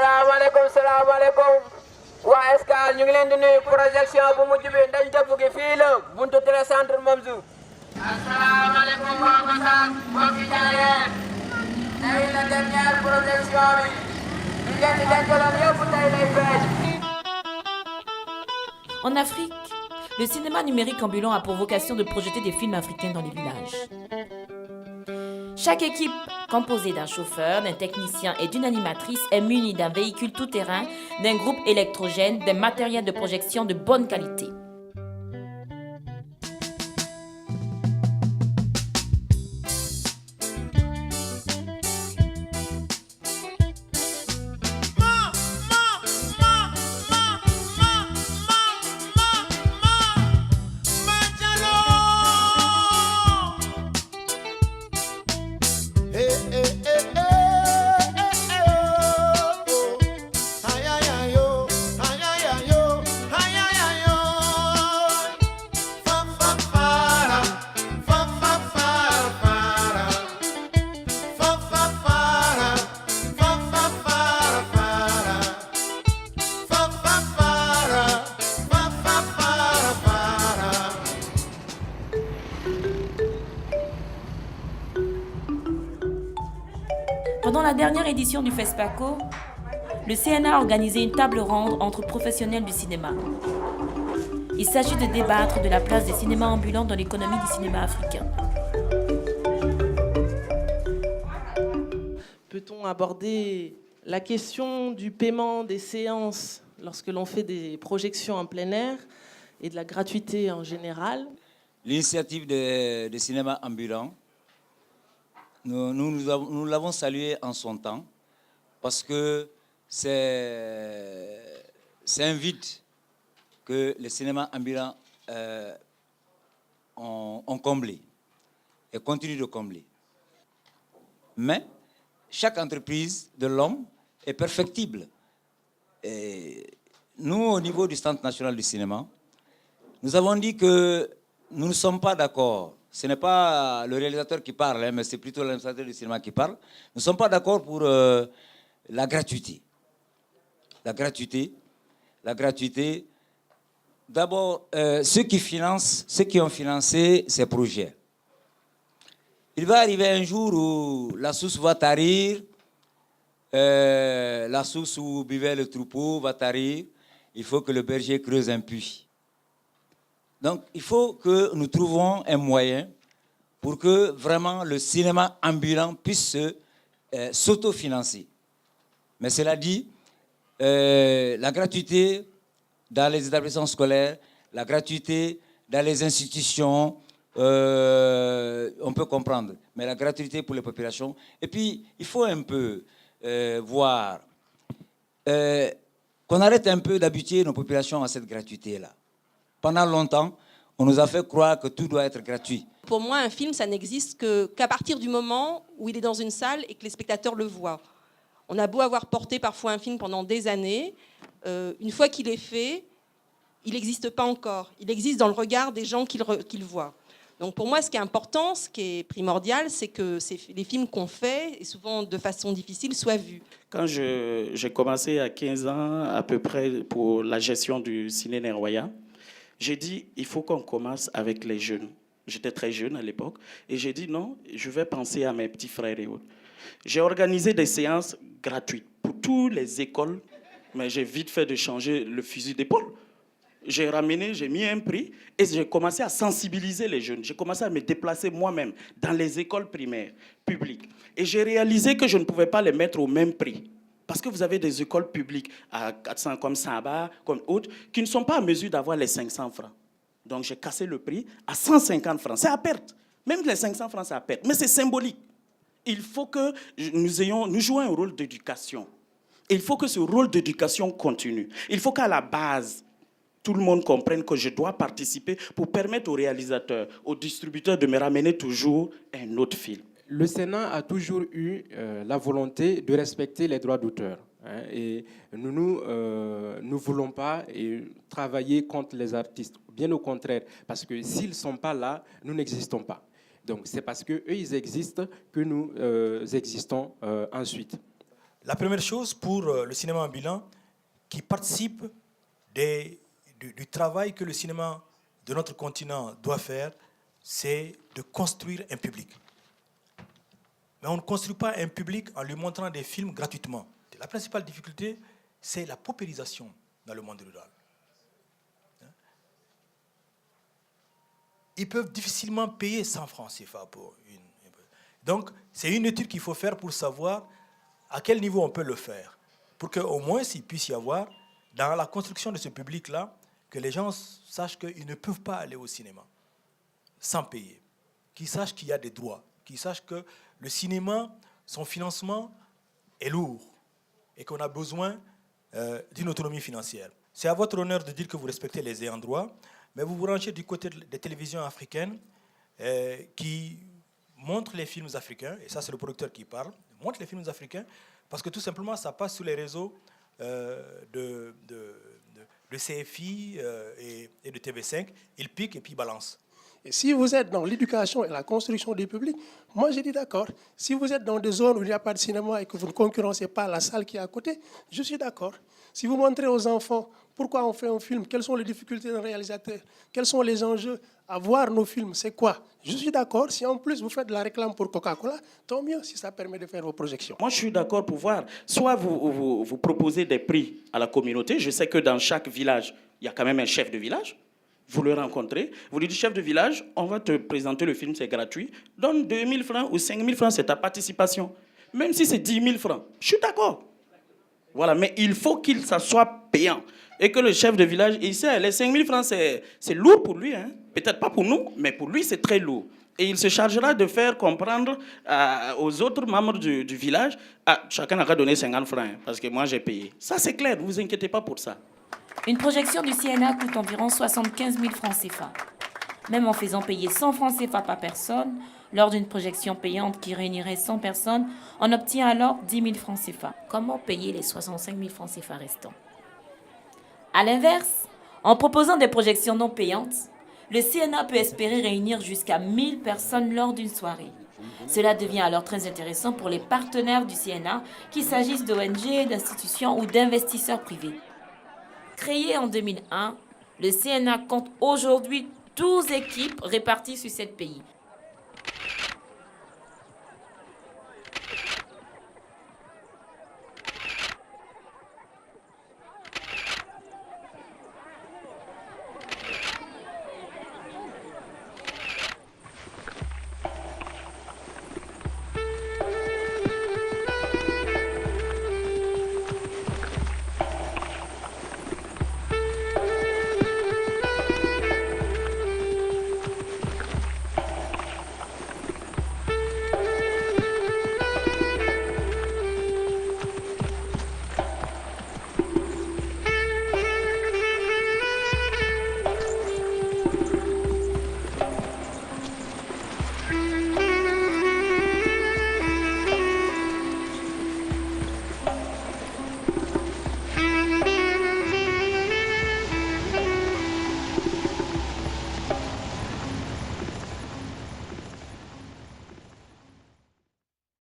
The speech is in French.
salaamaaleykum salaamaaleykum waa Escale ñu ngi leen di nuyu projection bu mujj bi dañ dëpp gi fii la buntu télécentre Mamzou. asalaamaaleykum waa Gossas mbokki Jaayeen tey la dernière projection bi ñu leen di dencaloon yëpp tey lay feeñ. En Afrique, le cinéma numérique ambulant a pour vocation de projeter des films africains dans les villages. Chaque équipe, composée d'un chauffeur, d'un technicien et d'une animatrice, est munie d'un véhicule tout-terrain, d'un groupe électrogène, d'un matériel de projection de bonne qualité. Pendant la dernière édition du FESPACO, le CNA a organisé une table ronde entre professionnels du cinéma. Il s'agit de débattre de la place des cinémas ambulants dans l'économie du cinéma africain. Peut-on aborder la question du paiement des séances lorsque l'on fait des projections en plein air et de la gratuité en général? L'initiative de cinéma ambulant, nous l'avons salué en son temps parce que c'est un vide que les cinémas ambulants ont comblé et continuent de combler. Mais chaque entreprise de l'homme est perfectible. Et nous, au niveau du Centre national du cinéma, nous avons dit que nous ne sommes pas d'accord. Ce n'est pas le réalisateur qui parle, mais c'est plutôt l'administrateur du cinéma qui parle. Nous ne sommes pas d'accord pour la gratuité. La gratuité. D'abord, ceux qui ont financé ces projets. Il va arriver un jour où la source va tarir, la source où buvait le troupeau va tarir. Il faut que le berger creuse un puits. Donc, il faut que nous trouvions un moyen pour que vraiment le cinéma ambulant puisse s'autofinancer. Mais cela dit, la gratuité dans les établissements scolaires, la gratuité dans les institutions, on peut comprendre. Mais la gratuité pour les populations. Et puis, il faut un peu voir qu'on arrête un peu d'habituer nos populations à cette gratuité-là. Pendant longtemps, on nous a fait croire que tout doit être gratuit. Pour moi, un film, ça n'existe qu'à partir du moment où il est dans une salle et que les spectateurs le voient. On a beau avoir porté parfois un film pendant des années, une fois qu'il est fait, il n'existe pas encore. Il existe dans le regard des gens qui le voient. Donc pour moi, ce qui est important, ce qui est primordial, c'est que les films qu'on fait, et souvent de façon difficile, soient vus. Quand j'ai commencé à 15 ans, à peu près, pour la gestion du Ciné Nerwaya, j'ai dit, il faut qu'on commence avec les jeunes. J'étais très jeune à l'époque. Et j'ai dit, non, je vais penser à mes petits frères et autres. J'ai organisé des séances gratuites pour toutes les écoles. Mais j'ai vite fait de changer le fusil d'épaule. J'ai ramené, j'ai mis un prix et j'ai commencé à sensibiliser les jeunes. J'ai commencé à me déplacer moi-même dans les écoles primaires publiques. Et j'ai réalisé que je ne pouvais pas les mettre au même prix. Parce que vous avez des écoles publiques à 400 comme Saba, comme autres, qui ne sont pas à mesure d'avoir les 500 francs. Donc j'ai cassé le prix à 150 francs. C'est à perte. Même les 500 francs, c'est à perte. Mais c'est symbolique. Il faut que nous jouions un rôle d'éducation. Il faut que ce rôle d'éducation continue. Il faut qu'à la base, tout le monde comprenne que je dois participer pour permettre aux réalisateurs, aux distributeurs de me ramener toujours un autre film. Le Sénat a toujours eu la volonté de respecter les droits d'auteur. Et nous ne voulons pas travailler contre les artistes. Bien au contraire, parce que s'ils ne sont pas là, nous n'existons pas. Donc c'est parce qu'eux, ils existent que nous existons ensuite. La première chose pour le cinéma ambulant, qui participe du travail que le cinéma de notre continent doit faire, c'est de construire un public. Mais on ne construit pas un public en lui montrant des films gratuitement. La principale difficulté, c'est la paupérisation dans le monde rural. Ils peuvent difficilement payer 100 francs CFA pour une. Donc, c'est une étude qu'il faut faire pour savoir à quel niveau on peut le faire. Pour qu'au moins, s'il puisse y avoir, dans la construction de ce public-là, que les gens sachent qu'ils ne peuvent pas aller au cinéma sans payer. Qu'ils sachent qu'il y a des droits. Qu'ils sachent que le cinéma, son financement est lourd et qu'on a besoin d'une autonomie financière. C'est à votre honneur de dire que vous respectez les ayants droit, mais vous vous rangez du côté des télévisions africaines qui montrent les films africains, et ça c'est le producteur qui parle, montre les films africains, parce que tout simplement ça passe sur les réseaux de CFI et de TV5, ils piquent et puis ils balancent. Et si vous êtes dans l'éducation et la construction du public, moi je dis d'accord. Si vous êtes dans des zones où il n'y a pas de cinéma et que vous ne concurrencez pas la salle qui est à côté, je suis d'accord. Si vous montrez aux enfants pourquoi on fait un film, quelles sont les difficultés d'un réalisateur, quels sont les enjeux à voir nos films, c'est quoi? Je suis d'accord. Si en plus vous faites de la réclame pour Coca-Cola, tant mieux si ça permet de faire vos projections. Moi, je suis d'accord pour voir. Soit vous proposez des prix à la communauté. Je sais que dans chaque village, il y a quand même un chef de village. Vous le rencontrez, vous lui dites, chef de village, on va te présenter le film, c'est gratuit. Donne 2 000 francs ou 5 000 francs, c'est ta participation. Même si c'est 10 000 francs, je suis d'accord. Voilà, mais il faut qu'il ça soit payant. Et que le chef de village, il sait, les 5 000 francs, c'est lourd pour lui. Hein. Peut-être pas pour nous, mais pour lui, c'est très lourd. Et il se chargera de faire comprendre aux autres membres du village, chacun n'a qu'à donner 50 francs, hein, parce que moi, j'ai payé. Ça, c'est clair, ne vous inquiétez pas pour ça. Une projection du CNA coûte environ 75 000 francs CFA. Même en faisant payer 100 francs CFA par personne, lors d'une projection payante qui réunirait 100 personnes, on obtient alors 10 000 francs CFA. Comment payer les 65 000 francs CFA restants? A l'inverse, en proposant des projections non payantes, le CNA peut espérer réunir jusqu'à 1000 personnes lors d'une soirée. Cela devient alors très intéressant pour les partenaires du CNA, qu'il s'agisse d'ONG, d'institutions ou d'investisseurs privés. Créé en 2001, le CNA compte aujourd'hui 12 équipes réparties sur 7 pays.